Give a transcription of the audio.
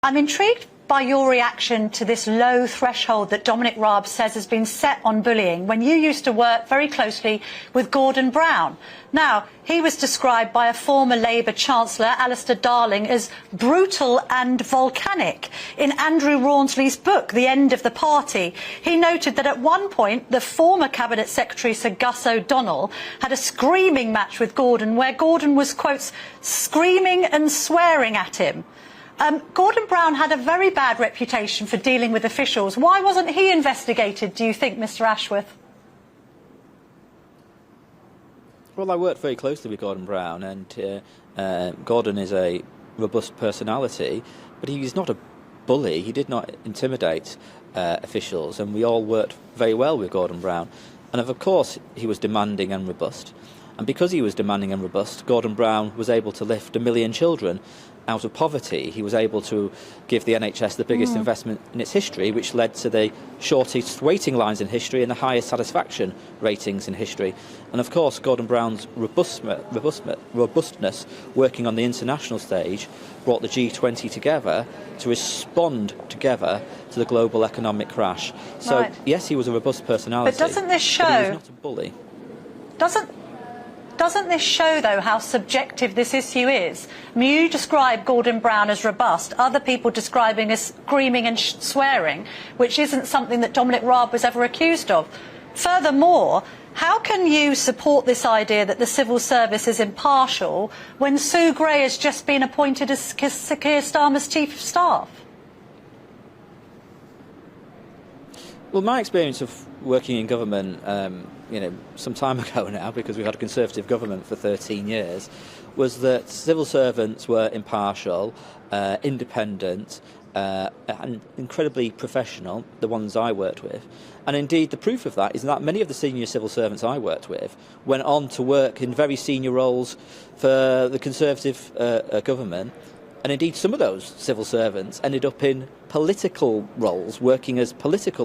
I'm intrigued by your reaction to this low threshold that Dominic Raab says has been set on bullying when you used to work very closely with Gordon Brown. Now, he was described by a former Labour Chancellor, Alistair Darling, as brutal and volcanic. In Andrew Rawnsley's book, The End of the Party, he noted that at one point the former Cabinet Secretary, Sir Gus O'Donnell, had a screaming match with Gordon where Gordon was, quotes, screaming and swearing at him. Gordon Brown had a very bad reputation for dealing with officials. Why wasn't he investigated, do you think, Mr Ashworth? Well, I worked very closely with Gordon Brown, and Gordon is a robust personality, but he's not a bully. He did not intimidate officials, and we all worked very well with Gordon Brown. And of course, he was demanding and robust. And because he was demanding and robust, Gordon Brown was able to lift 1 million children out of poverty. He was able to give the NHS the biggest investment in its history, which led to the shortest waiting lines in history and the highest satisfaction ratings in history. And of course, Gordon Brown's robustness working on the international stage brought the G20 together to respond together to the global economic crash. So, right. Yes, he was a robust personality. But doesn't this show... But he was not a bully. Doesn't this show, though, how subjective this issue is? I mean, you describe Gordon Brown as robust, other people describing as screaming and swearing, which isn't something that Dominic Raab was ever accused of. Furthermore, how can you support this idea that the civil service is impartial when Sue Gray has just been appointed as Sir Keir Starmer's Chief of Staff? Well, my experience of working in government, some time ago now, because we've had a Conservative government for 13 years, was that civil servants were impartial, independent, and incredibly professional, the ones I worked with. And indeed, the proof of that is that many of the senior civil servants I worked with went on to work in very senior roles for the Conservative government. And indeed, some of those civil servants ended up in political roles, working as political